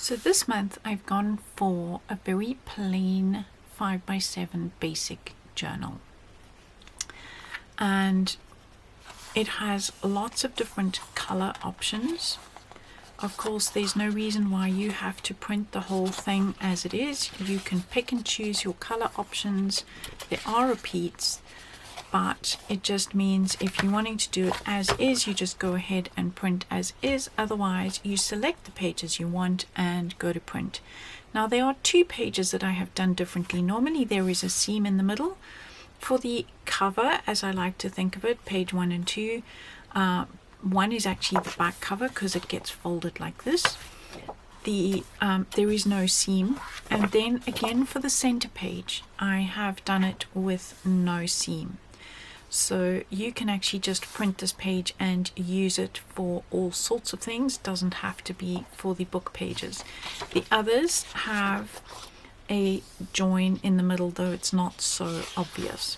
So this month I've gone for a very plain 5x7 basic journal, and it has lots of different color options. Of course, there's no reason why you have to print the whole thing as it is. You can pick and choose your color options. There are repeats, but it just means if you're wanting to do it as is, you just go ahead and print as is. Otherwise, you select the pages you want and go to print. Now, there are two pages that I have done differently. Normally, there is a seam in the middle. For the cover, as I like to think of it, page 1 and 2, one is actually the back cover because it gets folded like this. There is no seam, and then again for the center page I have done it with no seam, so you can actually just print this page and use it for all sorts of things. Doesn't have to be for the book pages. The others have a join in the middle, though it's not so obvious.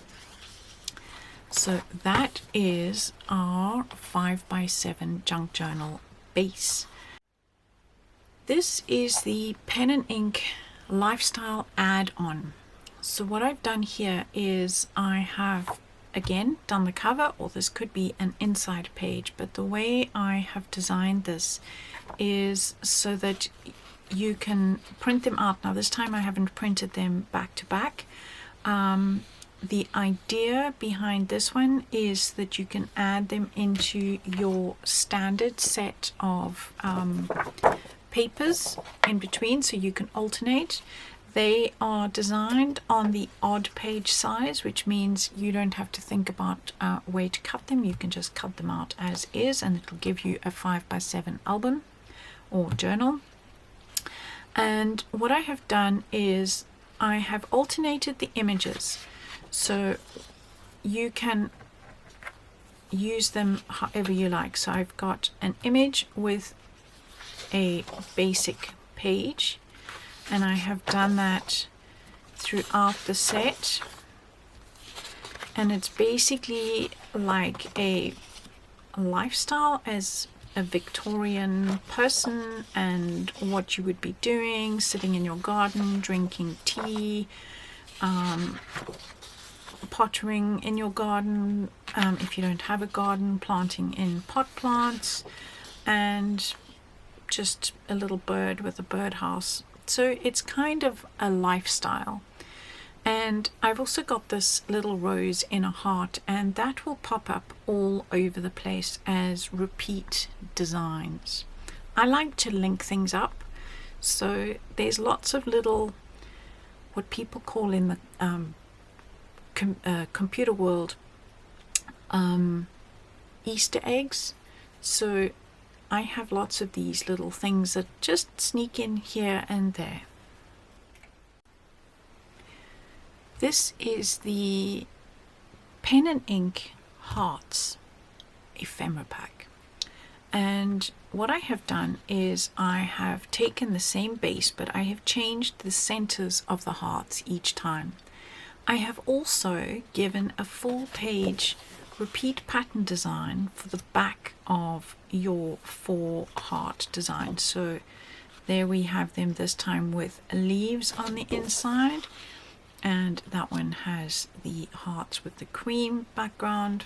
So that is our 5x7 junk journal base. This is the pen and ink lifestyle add-on. So what I've done here is I have again done the cover, or this could be an inside page, but the way I have designed this is so that you can print them out. Now this time I haven't printed them back to back. The idea behind this one is that you can add them into your standard set of papers in between, so you can alternate. They are designed on the odd page size, which means you don't have to think about a way to cut them. You can just cut them out as is, and it'll give you a 5x7 album or journal. And what I have done is I have alternated the images, so you can use them however you like. So I've got an image with a basic page, and I have done that throughout the set, and it's basically like a lifestyle as a Victorian person and what you would be doing, sitting in your garden, drinking tea, pottering in your garden, if you don't have a garden, planting in pot plants, and just a little bird with a birdhouse. So it's kind of a lifestyle. And I've also got this little rose in a heart, and that will pop up all over the place as repeat designs. I like to link things up, so there's lots of little, what people call in the computer world, Easter eggs. So I have lots of these little things that just sneak in here and there. This is the pen and ink hearts ephemera pack, and what I have done is I have taken the same base, but I have changed the centers of the hearts each time. I have also given a full page repeat pattern design for the back of your 4 heart designs. So there we have them this time with leaves on the inside, and that one has the hearts with the cream background.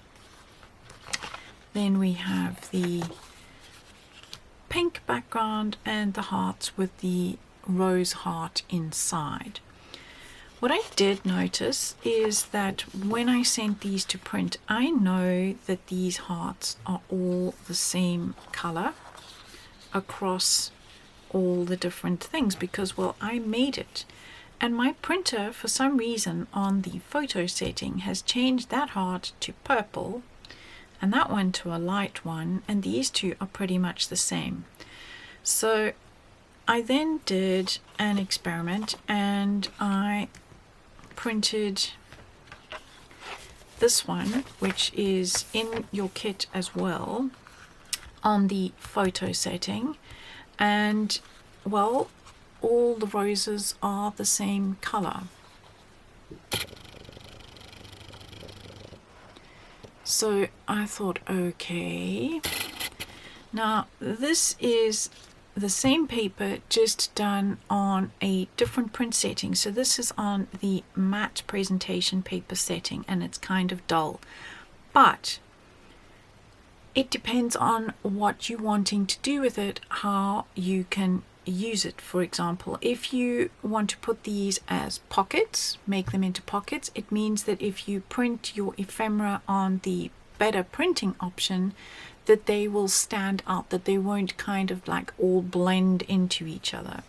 Then we have the pink background and the hearts with the rose heart inside. What I did notice is that when I sent these to print, I know that these hearts are all the same color across all the different things because, well, I made it. And my printer, for some reason, on the photo setting has changed that heart to purple and that one to a light one, and these two are pretty much the same. So I then did an experiment, and I printed this one, which is in your kit as well, on the photo setting, and well, all the roses are the same color. So I thought, okay, now this is the same paper, just done on a different print setting. So this is on the matte presentation paper setting, and it's kind of dull, but it depends on what you're wanting to do with it, how you can use it. For example, if you want to put these as pockets, make them into pockets, it means that if you print your ephemera on the better printing option, that they will stand out, that they won't kind of like all blend into each other.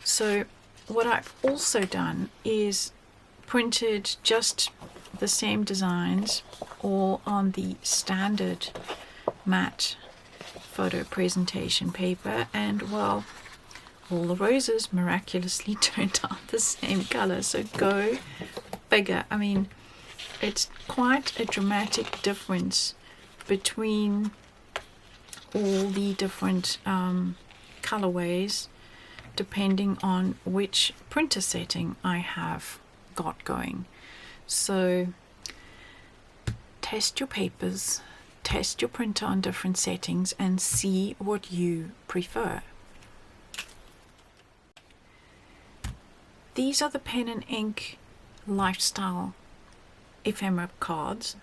So what I've also done is printed just the same designs all on the standard matte photo presentation paper, and well, all the roses miraculously turned out the same color. So go figure. I mean, it's quite a dramatic difference between all the different colorways depending on which printer setting I have got going. So test your papers, test your printer on different settings, and see what you prefer. These are the pen and ink lifestyle ephemera cards,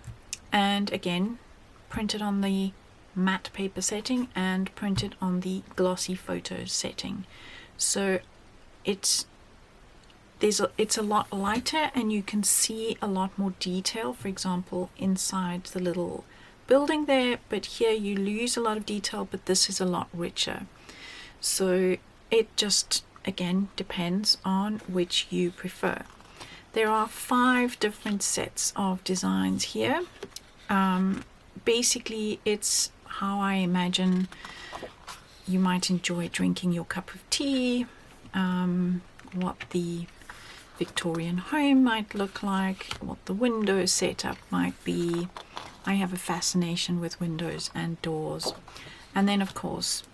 and again printed on the matte paper setting and printed on the glossy photo setting. So it's a lot lighter, and you can see a lot more detail, for example inside the little building there, but here you lose a lot of detail, but this is a lot richer. So it just again depends on which you prefer. There are 5 different sets of designs here. Basically it's how I imagine you might enjoy drinking your cup of tea, what the Victorian home might look like, what the window setup might be. I have a fascination with windows and doors. And then of course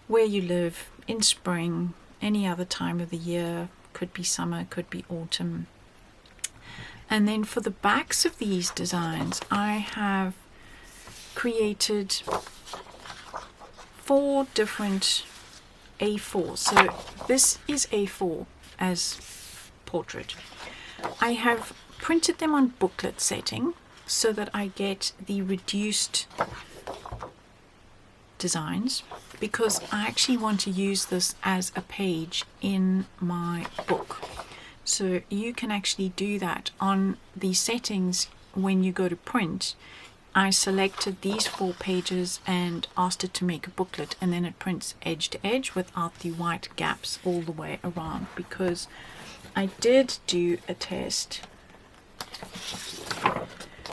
where you live, in spring, any other time of the year, could be summer, could be autumn. And then for the backs of these designs, I have created 4 different A4. So this is A4 as portrait. I have printed them on booklet setting so that I get the reduced designs, because I actually want to use this as a page in my book. So you can actually do that on the settings. When you go to print, I selected these 4 pages and asked it to make a booklet, and then it prints edge to edge without the white gaps all the way around, because I did do a test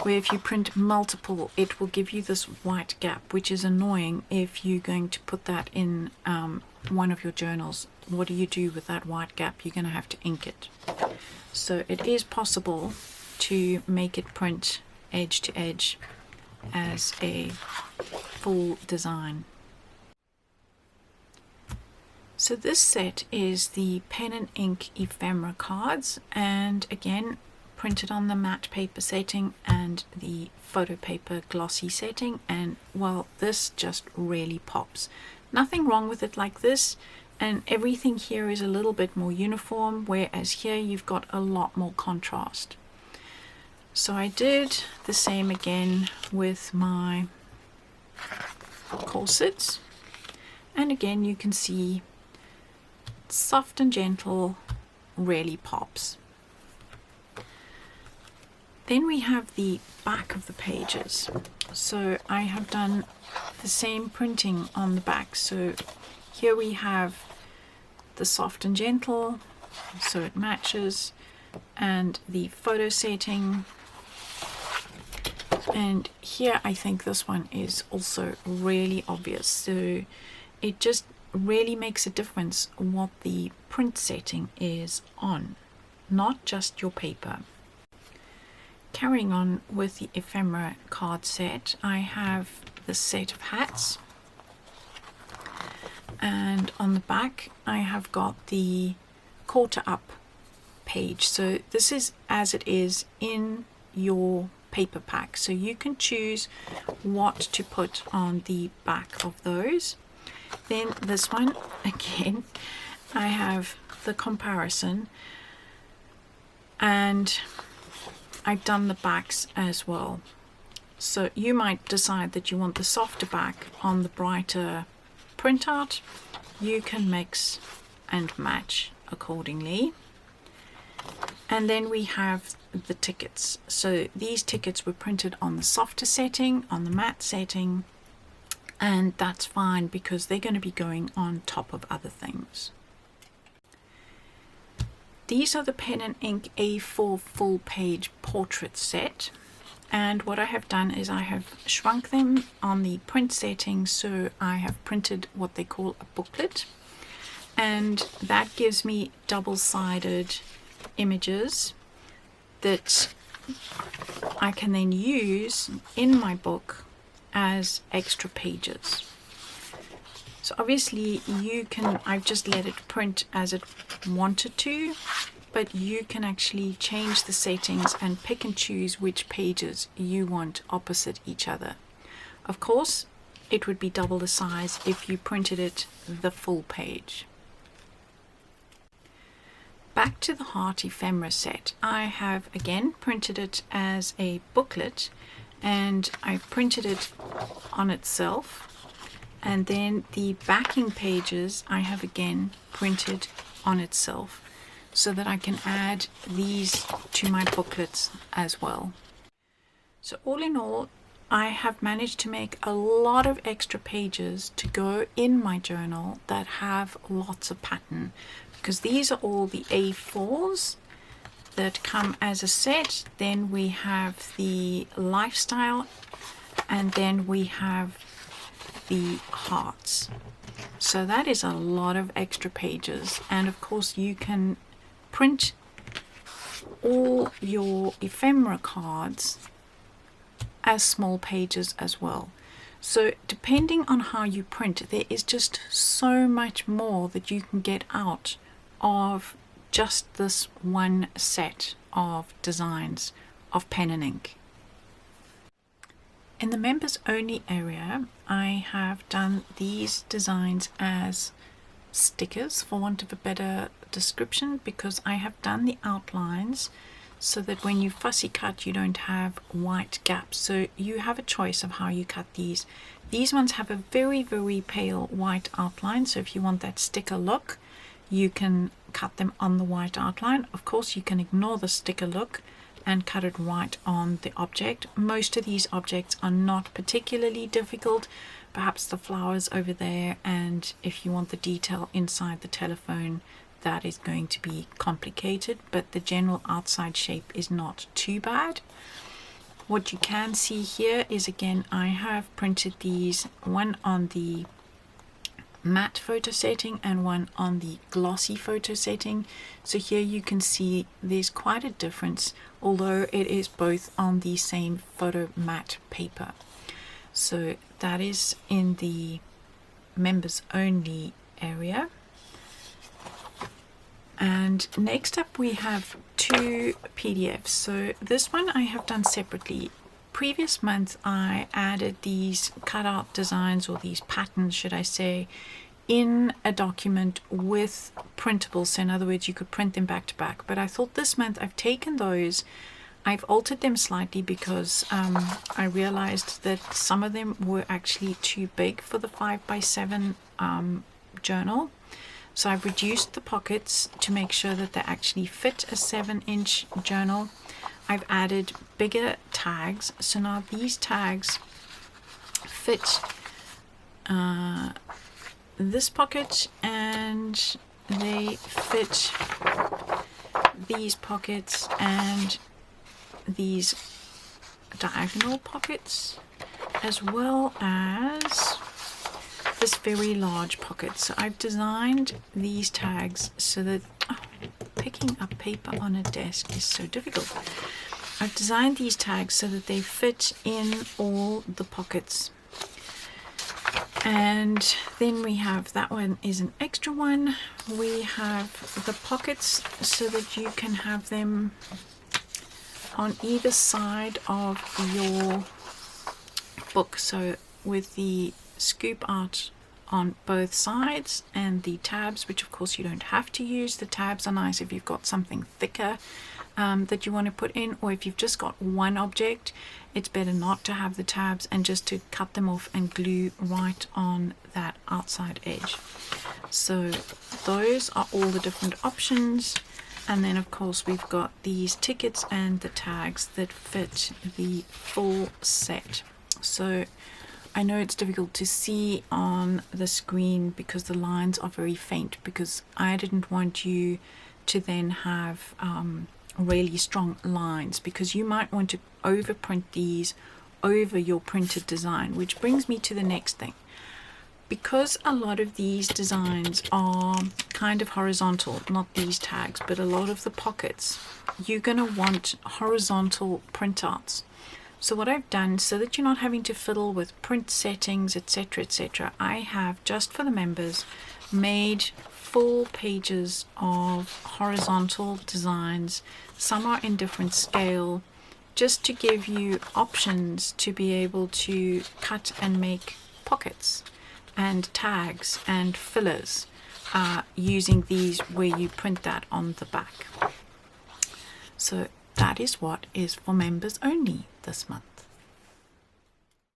where if you print multiple, it will give you this white gap, which is annoying if you're going to put that in one of your journals. What do you do with that white gap? You're going to have to ink it. So it is possible to make it print edge to edge as a full design. So this set is the pen and ink ephemera cards, and again printed on the matte paper setting and the photo paper glossy setting, and well, this just really pops. Nothing wrong with it like this, and everything here is a little bit more uniform, whereas here you've got a lot more contrast. So I did the same again with my corsets, and again you can see soft and gentle really pops. Then we have the back of the pages. So I have done the same printing on the back. So here we have the soft and gentle, so it matches, and the photo setting. And here I think this one is also really obvious. So it just really makes a difference what the print setting is on, not just your paper. Carrying on with the ephemera card set, I have this set of hats, and on the back I have got the quarter up page. So this is as it is in your paper pack, so you can choose what to put on the back of those. Then this one, again, I have the comparison, and I've done the backs as well. So you might decide that you want the softer back on the brighter printout. You can mix and match accordingly. And then we have the tickets. So these tickets were printed on the softer setting, on the matte setting, and that's fine because they're going to be going on top of other things. These are the pen and ink A4 full page portrait set, and what I have done is I have shrunk them on the print setting, so I have printed what they call a booklet, and that gives me double-sided images that I can then use in my book as extra pages. So obviously you can, I've just let it print as it wanted to, but you can actually change the settings and pick and choose which pages you want opposite each other. Of course, it would be double the size if you printed it the full page. Back to the heart ephemera set. I have again printed it as a booklet, and I've printed it on itself, and then the backing pages I have again printed on itself so that I can add these to my booklets as well. So all in all, I have managed to make a lot of extra pages to go in my journal that have lots of pattern, because these are all the A4s that come as a set. Then we have the lifestyle, and then we have the hearts. So that is a lot of extra pages, and of course you can print all your ephemera cards as small pages as well. So depending on how you print, there is just so much more that you can get out of just this one set of designs of pen and ink. In the members only area, I have done these designs as stickers, for want of a better description, because I have done the outlines so that when you fussy cut you don't have white gaps. So you have a choice of how you cut these. These ones have a very pale white outline, so if you want that sticker look, you can cut them on the white outline. Of course you can ignore the sticker look and cut it right on the object. Most of these objects are not particularly difficult, perhaps the flowers over there, and if you want the detail inside the telephone, that is going to be complicated, but the general outside shape is not too bad. What you can see here is, again, I have printed these, one on the matte photo setting and one on the glossy photo setting. So here you can see there's quite a difference, although it is both on the same photo matte paper. So that is in the members only area. And next up we have two PDFs. So this one I have done separately. Previous month I added these cutout designs, or these patterns should I say, in a document with printables. So in other words, you could print them back to back. But I thought this month I've taken those, I've altered them slightly because I realized that some of them were actually too big for the 5x7 journal. So I've reduced the pockets to make sure that they actually fit a 7-inch journal. I've added bigger tags. So now these tags fit this pocket, and they fit these pockets and these diagonal pockets, as well as this very large pocket. So I've designed these tags so that picking up paper on a desk is so difficult. I've designed these tags so that they fit in all the pockets. And then we have, that one is an extra one. We have the pockets so that you can have them on either side of your book. So with the scoop out on both sides, and the tabs, which of course you don't have to use. The tabs are nice if you've got something thicker that you want to put in, or if you've just got one object, it's better not to have the tabs and just to cut them off and glue right on that outside edge. So those are all the different options. And then of course we've got these tickets and the tags that fit the full set. So I know it's difficult to see on the screen because the lines are very faint, because I didn't want you to then have really strong lines, because you might want to overprint these over your printed design, which brings me to the next thing. Because a lot of these designs are kind of horizontal, not these tags, but a lot of the pockets, you're going to want horizontal printouts. So what I've done, so that you're not having to fiddle with print settings, etc., I have, just for the members, made full pages of horizontal designs. Some are in different scale, just to give you options to be able to cut and make pockets and tags and fillers using these, where you print that on the back. So that is what is for members only this month.